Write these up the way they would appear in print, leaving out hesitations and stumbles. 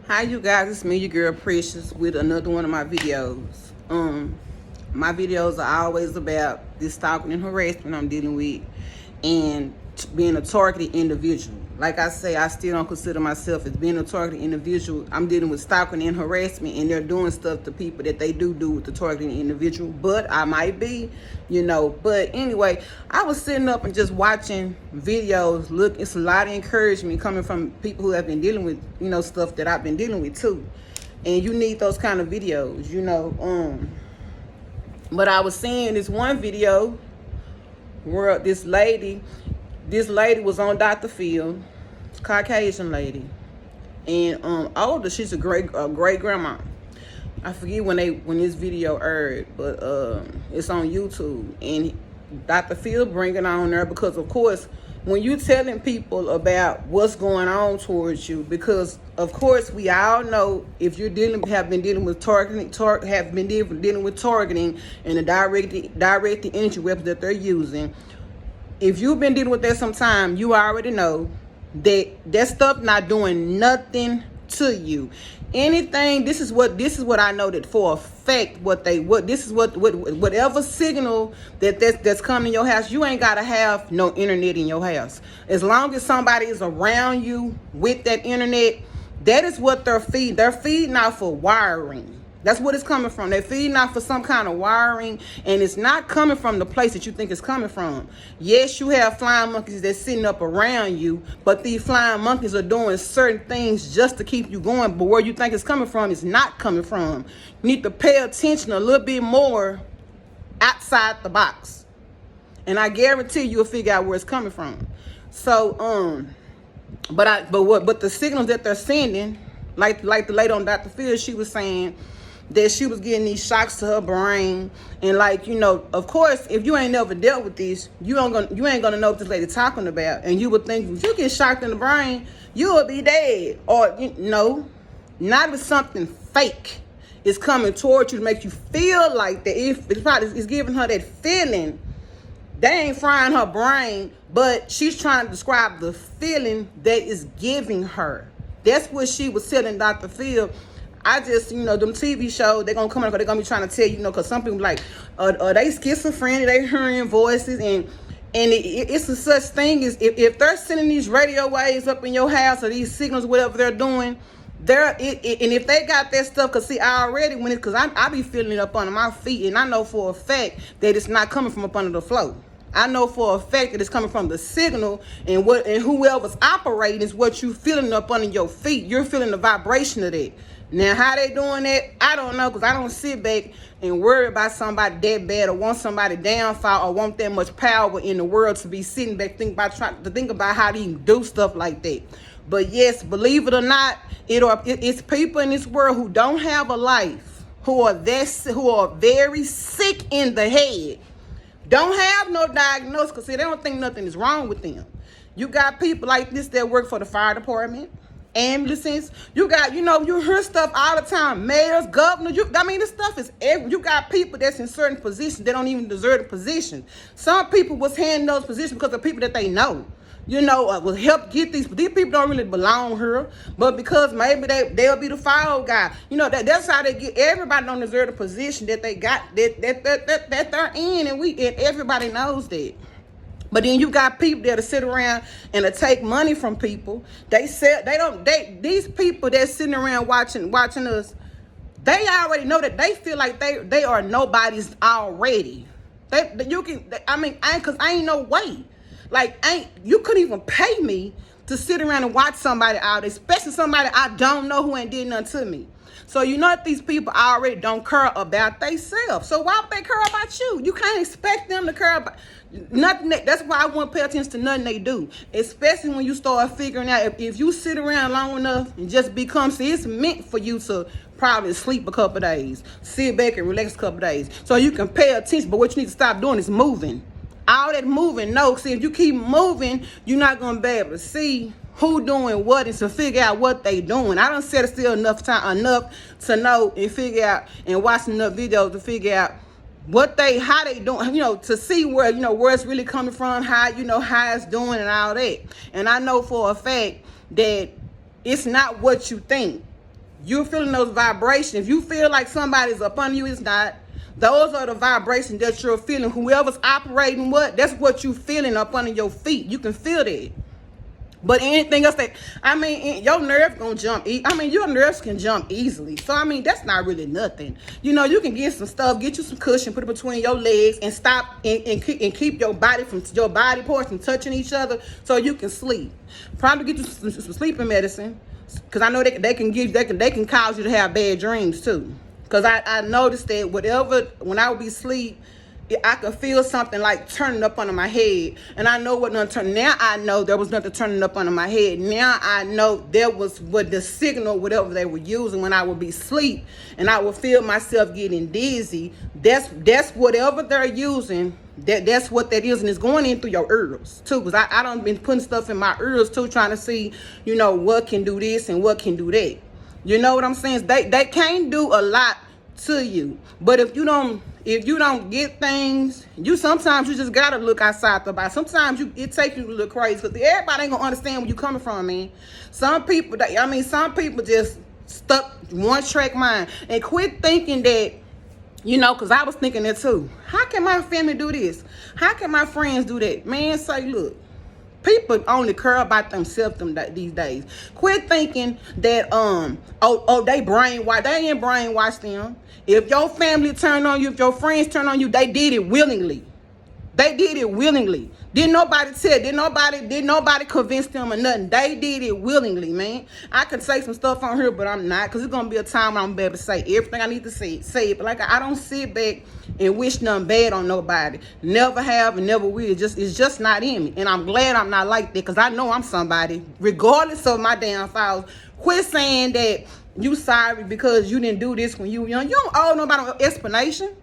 Hi you guys, it's me, your girl Precious, with another one of my videos. My videos are always about this stalking and harassment I'm dealing with and being a targeted individual. Like I say, I still don't consider myself as being a targeted individual. I'm dealing with stalking and harassment, and they're doing stuff to people that they do with the targeted individual, but I might be, but anyway, I was sitting up and just watching videos. Look, it's a lot of encouragement coming from people who have been dealing with, stuff that I've been dealing with too. And you need those kind of videos, but I was seeing this one video where this lady was on Dr. Phil, Caucasian lady, and older. She's a great grandma. I forget when this video aired, but it's on YouTube, and Dr. Phil bringing on there because, of course, when you telling people about what's going on towards you, because of course we all know if you're have been dealing with targeting and the directed energy weapons that they're using. If you've been dealing with that sometime, you already know that stuff not doing nothing to you. Anything, this is what I know that for a fact, whatever signal that's coming to your house, you ain't gotta have no internet in your house. As long as somebody is around you with that internet, that is what they're feeding. They're feeding out for wiring. That's what it's coming from. They're feeding out for some kind of wiring, and it's not coming from the place that you think it's coming from. Yes, you have flying monkeys that's sitting up around you, but these flying monkeys are doing certain things just to keep you going, but where you think it's coming from is not coming from. You need to pay attention a little bit more outside the box, and I guarantee you'll figure out where it's coming from. So, but the signals that they're sending, like the lady on Dr. Phil, she was saying that she was getting these shocks to her brain, and of course, if you ain't never dealt with this, you ain't gonna know what this lady talking about, and you would think if you get shocked in the brain, you will be dead, or not if something fake is coming towards you to make you feel like that. If it's giving her that feeling, they ain't frying her brain, but she's trying to describe the feeling that is giving her. That's what she was telling Dr. Phil. I just, them TV shows, they're going to come out, they're going to be trying to tell you, because some people like, they schizophrenic, they hearing voices, and it's a such thing as if they're sending these radio waves up in your house, or these signals, whatever they're doing, and if they got that stuff, because see, I already, because I be feeling it up under my feet, and I know for a fact that it's not coming from up under the floor. I know for a fact that it's coming from the signal, and whoever's operating is what you feeling up under your feet. You're feeling the vibration of that. Now, how they doing that, I don't know, because I don't sit back and worry about somebody that bad, or want somebody downfall, or want that much power in the world to be sitting back trying to think about how to even do stuff like that. But yes, believe it or not, it's people in this world who don't have a life, who are very sick in the head. Don't have no diagnosis, because they don't think nothing is wrong with them. You got people like this that work for the fire department, ambulances. You got, you hear stuff all the time. Mayors, governors. This stuff is you got people that's in certain positions that don't even deserve the position. Some people was handing those positions because of people that they know. Will help get these people don't really belong here, but because maybe they'll be the file guy. That's how they get. Everybody don't deserve the position that they got that they're in, and everybody knows that. But then you got people that'll sit around and take money from people. These people that's sitting around watching us, they already know that they feel like they are nobodies already. Cause I ain't no way. You couldn't even pay me to sit around and watch somebody out, especially somebody I don't know who ain't did nothing to me. So that these people already don't care about themselves. So why would they care about you? You can't expect them to care about nothing. That's why I won't pay attention to nothing they do. Especially when you start figuring out if you sit around long enough and just become, it's meant for you to probably sleep a couple days, sit back and relax a couple days, so you can pay attention. But what you need to stop doing is moving. All that moving, no. See, if you keep moving, you're not gonna be able to see who doing what and to figure out what they doing. I don't sit still enough to know and figure out and watch enough videos to figure out how they doing, to see where, where it's really coming from, how it's doing and all that. And I know for a fact that it's not what you think. You're feeling those vibrations. If you feel like somebody's up on you, it's not. Those are the vibrations that you're feeling. Whoever's operating that's what you're feeling up under your feet. You can feel that. But anything else your nerve gonna jump. Your nerves can jump easily. So, that's not really nothing. You can get some stuff, get you some cushion, put it between your legs, and stop and keep your body parts from touching each other so you can sleep. Probably get you some sleeping medicine, because I know they can cause you to have bad dreams too. Because I noticed that when I would be asleep, I could feel something like turning up under my head. And I know what nothing turning. Now I know there was nothing turning up under my head. Now I know there was what the signal, whatever they were using when I would be asleep. And I would feel myself getting dizzy. That's whatever they're using. That's what that is. And it's going in through your ears too. Because I done been putting stuff in my ears too, trying to see, what can do this and what can do that. You know what I'm saying? They can't do a lot to you. But if you don't get things, sometimes you just gotta look outside the box. Sometimes it takes you a little crazy, because everybody ain't gonna understand where you coming from, man. Some people just stuck one track mind, and quit thinking that, because I was thinking that too. How can my family do this? How can my friends do that? Man, say, look, people only care about themselves these days. Quit thinking that they brainwashed. They ain't brainwashed them. If your family turned on you, if your friends turned on you, they did it willingly. They did it willingly. Didn't nobody convince them or nothing. They did it willingly, man. I could say some stuff on here, but I'm not, because it's gonna be a time when I'm gonna be able to say everything I need to say it. But like, I don't sit back and wish nothing bad on nobody. Never have and never will. It's just not in me. And I'm glad I'm not like that, because I know I'm somebody, regardless of my downfalls. Quit saying that you sorry because you didn't do this when you were young. You don't owe nobody an explanation.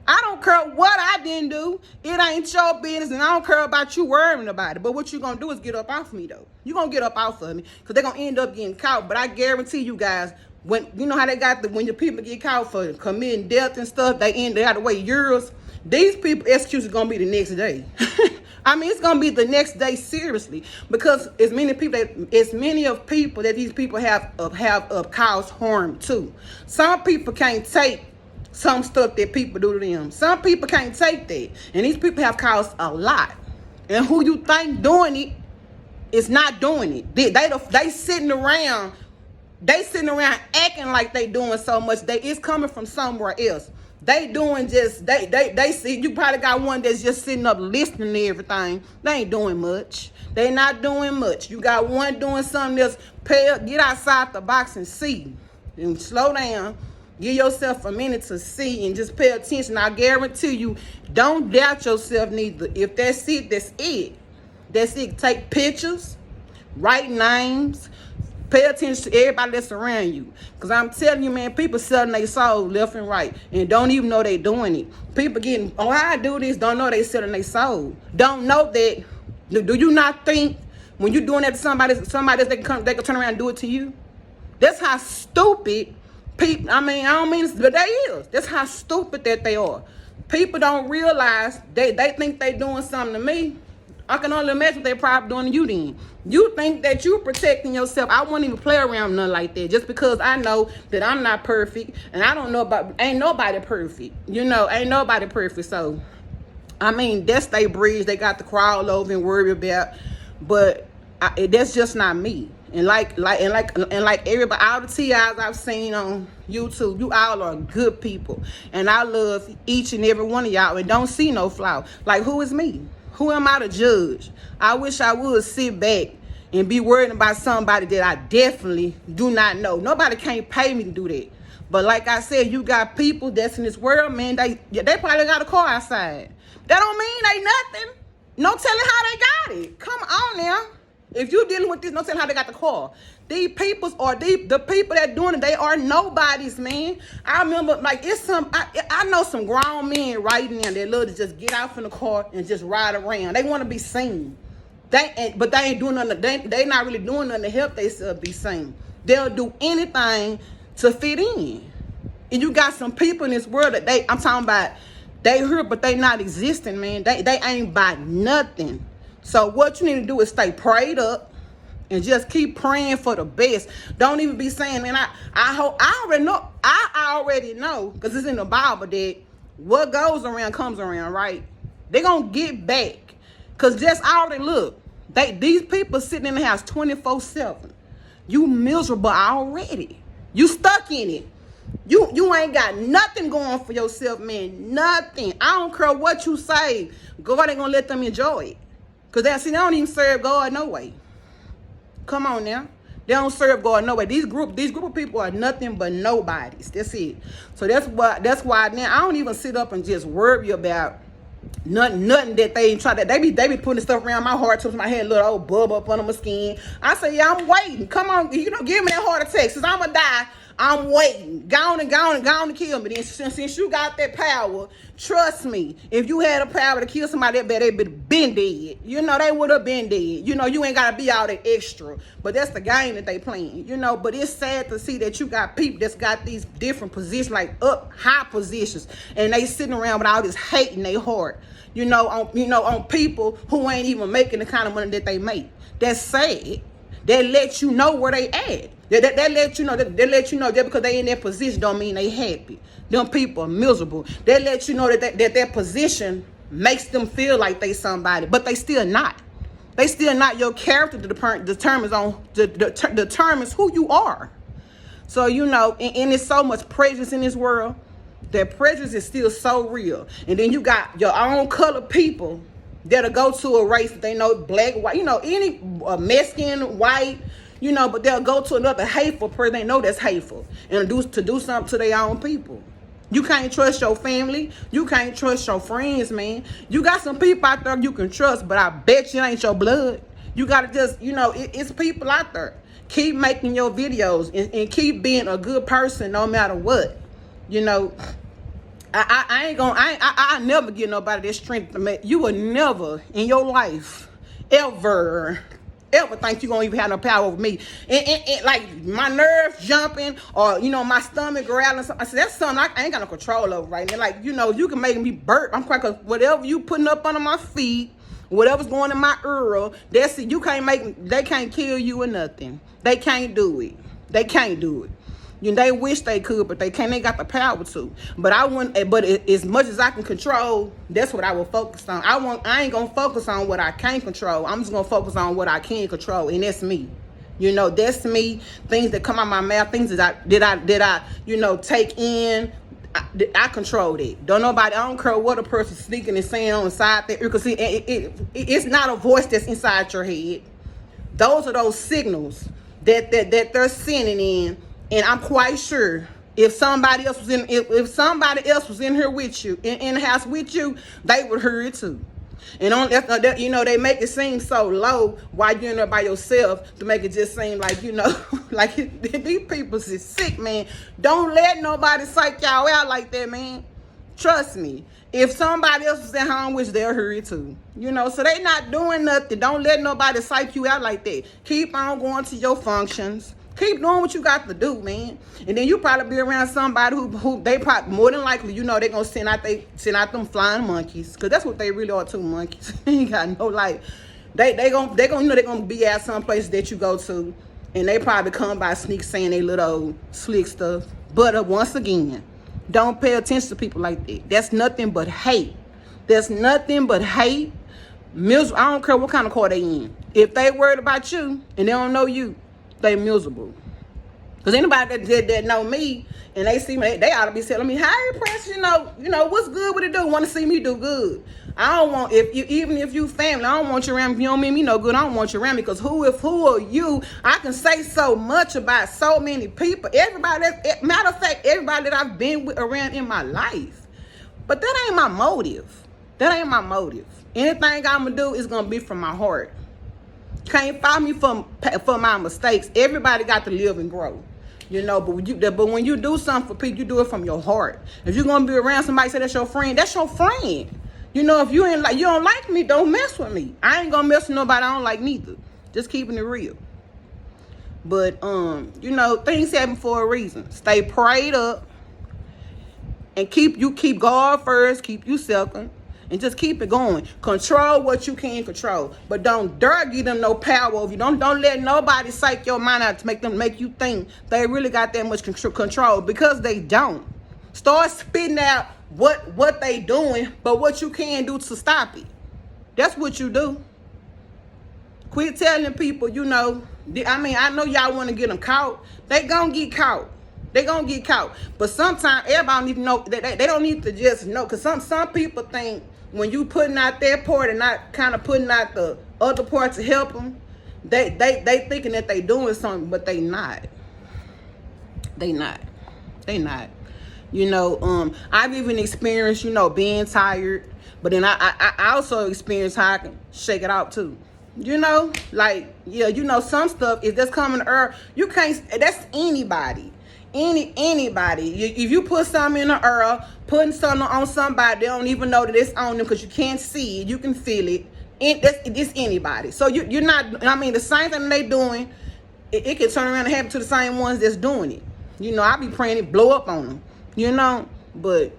I don't care what I didn't do. It ain't your business, and I don't care about you worrying about it. But what you gonna do is get up off me, though. You gonna get up off of me, because they're gonna end up getting caught. But I guarantee you guys, when how they got when your people get caught for committing death and stuff, they have to wait years. These people execution is gonna be the next day. It's gonna be the next day, seriously, because as many people that these people have caused harm to. Some people can't take some stuff that people do to them. Some people can't take that, and these people have caused a lot. And who you think doing it is not doing it. They sitting around acting like they doing so much. It's coming from somewhere else. They doing they see, you probably got one that's just sitting up listening to everything. They ain't doing much. They not doing much. You got one doing something else. Get outside the box and see, and slow down. Give yourself a minute to see and just pay attention. I guarantee you, don't doubt yourself neither. If that's it, that's it. That's it. Take pictures, write names, pay attention to everybody that's around you. Because I'm telling you, man, people selling their soul left and right and don't even know they doing it. People getting, I do this, don't know they selling their soul. Don't know that. Do you not think when you're doing that to somebody else, they can turn around and do it to you? That's how stupid people, I don't mean, but they is. That's how stupid that they are. People don't realize they think they doing something to me. I can only imagine what they're probably doing to you then. You think that you're protecting yourself. I won't even play around nothing like that, just because I know that I'm not perfect, and I don't know ain't nobody perfect. Ain't nobody perfect. So, that's their bridge they got to crawl over and worry about. But that's just not me. And like everybody, all the TIs I've seen on YouTube, you all are good people, and I love each and every one of y'all, and don't see no flaw. Like, who is me? Who am I to judge? I wish I would sit back and be worried about somebody that I definitely do not know. Nobody can't pay me to do that. But like I said, you got people that's in this world, man. They probably got a car outside. That don't mean they nothing. No telling how they got it. Come on now. If you're dealing with this, no telling how they got the car. These peoples are the people that doing it. They are nobodies, man. I remember, I know some grown men right now that love to just get out from the car and just ride around. They want to be seen. But they ain't doing nothing. They not really doing nothing to help themselves be seen. They'll do anything to fit in. And you got some people in this world that I'm talking about, they here, but they not existing, man. They ain't by nothing. So what you need to do is stay prayed up. and just keep praying for the best. Don't even be saying, man, I hope, I already know, because it's in the Bible, that what goes around comes around, right? They're going to get back. Because just already look, these people sitting in the house 24/7. You miserable already. You stuck in it. You ain't got nothing going for yourself, man. Nothing. I don't care what you say. God ain't going to let them enjoy it. Because they don't even serve God no way. Come on now. They don't serve God no way. These group of people are nothing but nobodies. That's it. So that's why now I don't even sit up and just worry about nothing that they try to. They be putting stuff around my heart to my head, little old bub up under my skin. I say, yeah, I'm waiting. Come on, give me that heart attack. Since I'm gonna die, I'm waiting. Go on and kill me. Then since you got that power, trust me, if you had a power to kill somebody, they would have been dead. They would have been dead. You ain't gotta be all that extra. But that's the game that they playing. But it's sad to see that you got people that's got these different positions, like up high positions, and they sitting around with all this hate in their heart. On people who ain't even making the kind of money that they make. That's sad. That let you know where they at. That let you know that because they in that position don't mean they happy. Them people are miserable. They let you know that their position makes them feel like they somebody, but they still not. They still not. Your character determines who you are. So and there's so much prejudice in this world. That prejudice is still so real. And then you got your own color people that'll go to a race that they know, black, white, any Mexican, white, but they'll go to another hateful person they know that's hateful and to do something to their own people. You can't trust your family. You can't trust your friends, man. You got some people out there you can trust, but I bet you it ain't your blood. You got to just, it's people out there. Keep making your videos and keep being a good person no matter what. I never give nobody that strength to make. You will never in your life ever think you're gonna even have no power over me. And like my nerves jumping or my stomach growling. I said that's something I ain't got no control over right now. Like you can make me burp. I'm quite, cause whatever you putting up under my feet, whatever's going in my ear, that's it. You can't they can't kill you or nothing. They can't do it. They can't do it. They wish they could, but they can't. They got the power to. But I wouldn't. But as much as I can control, that's what I will focus on. I ain't gonna focus on what I can't control. I'm just gonna focus on what I can control, and that's me. That's me. Things that come out my mouth, things that I take in. I control it. I don't care what a person sneaking and saying on the side there. Because it's not a voice that's inside your head. Those are those signals that they're sending in. And I'm quite sure if somebody else was in here with you, in the house with you, they would hear it too. And they make it seem so low while you're in there by yourself to make it just seem like like these people is sick, man. Don't let nobody psych y'all out like that, man. Trust me. If somebody else was at home, which they'll hear it too. So they not doing nothing. Don't let nobody psych you out like that. Keep on going to your functions. Keep doing what you got to do, man. And then you probably be around somebody who they probably more than likely, they gonna send out them flying monkeys, cause that's what they really are, too, monkeys. They ain't got no life. They gonna be at some place that you go to, and they probably come by sneak saying they little slick stuff. But once again, don't pay attention to people like that. That's nothing but hate. That's nothing but hate. I don't care what kind of car they in. If they worried about you and they don't know you, they miserable. Because anybody that know me and they see me, they ought to be telling me, "Hi, Press, what's good? What it do? Want to see me do good?" I don't want even if you family, I don't want you around. If you don't mean me no good, I don't want you around me. Because who are you? I can say so much about so many people. Matter of fact, everybody that I've been with around in my life. But that ain't my motive. That ain't my motive. Anything I'm gonna do is gonna be from my heart. Can't find me for my mistakes. Everybody got to live and grow, but when you do something for people, you do it from your heart. If you're gonna be around somebody say that's your friend, that's your friend. If you don't like me, don't mess with me. I ain't gonna mess with nobody I don't like neither. Just keeping it real. But things happen for a reason. Stay prayed up and keep God first, keep you second. and just keep it going. Control what you can control, but don't dare give them no power over you. Don't let nobody psych your mind out to make you think they really got that much control, because they don't. Start spitting out what they doing, but what you can do to stop it. That's what you do. Quit telling people, you know, I know y'all want to get them caught. They gonna get caught. They gonna get caught. But sometimes everybody need to know that they don't need to just know, because some people think when you putting out their part and not kind of putting out the other part to help them, they thinking that they doing something, but they not. They not. You know, I've even experienced, you know, being tired, but then I also experienced how I can shake it out too. You know, like, yeah, you know, some stuff is just coming early. You can't, that's anybody. Anybody. If you put something in the earl, putting something on somebody, they don't even know that it's on them, because you can't see it, you can feel it. It's anybody. So you're not, I mean, the same thing they doing, it can turn around and happen to the same ones that's doing it. You know, I be praying it blow up on them, you know, but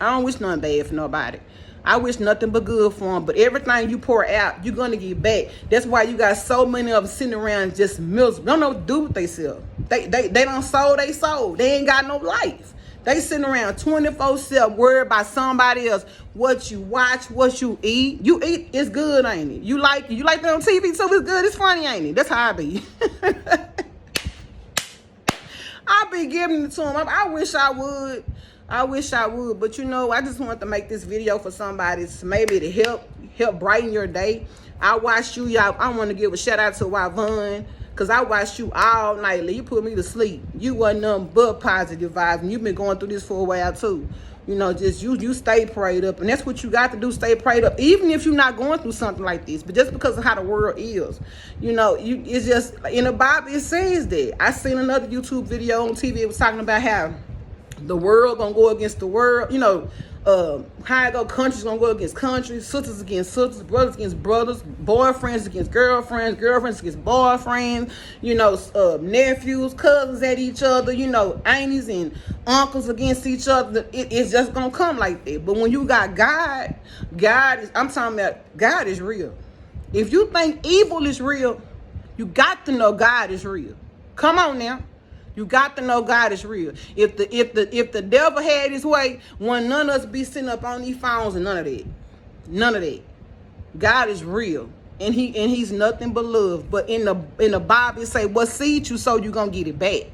I don't wish nothing bad for nobody. I wish nothing but good for them. But everything you pour out, you're going to get back. That's why you got so many of them sitting around just miserable. Don't know what to do with themselves. They done sold they soul. They ain't got no life. They sitting around 24/7 worried about somebody else. What you watch, what you eat. You eat, it's good, ain't it? You like that on TV too, it's good. It's funny, ain't it? That's how I be. I be giving it to them. I wish I would. But you know, I just wanted to make this video for somebody, maybe to help brighten your day. I watched you, y'all. I want to give a shout out to Yvonne, because I watched you all night. You put me to sleep. You wasn't nothing but positive vibes, and you've been going through this for a while too. You know, just you stay prayed up, and that's what you got to do. Stay prayed up, even if you're not going through something like this. But just because of how the world is, you know, it's just in the Bible it says that. I seen another YouTube video on TV. It was talking about how the world gonna go against the world, you know, how it go, countries gonna go against countries, sisters against sisters, brothers against brothers, boyfriends against girlfriends, girlfriends against boyfriends, you know, nephews, cousins at each other, you know, aunties and uncles against each other. It's just gonna come like that. But when you got God is, I'm talking about, God is real. If you think evil is real, you got to know God is real. Come on now. You got to know God is real. If the devil had his way, when none of us be sitting up on these phones and none of that. God is real, and he's nothing but love. But in the Bible it say, what seed you sow, you gonna get it back.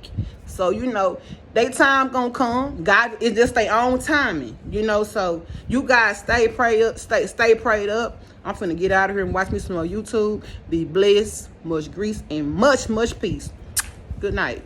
So you know, they time gonna come. God is just their own timing. You know, so you guys stay prayed up. Stay prayed up. I'm finna get out of here and watch me some more YouTube. Be blessed, much grace, and much peace. Good night.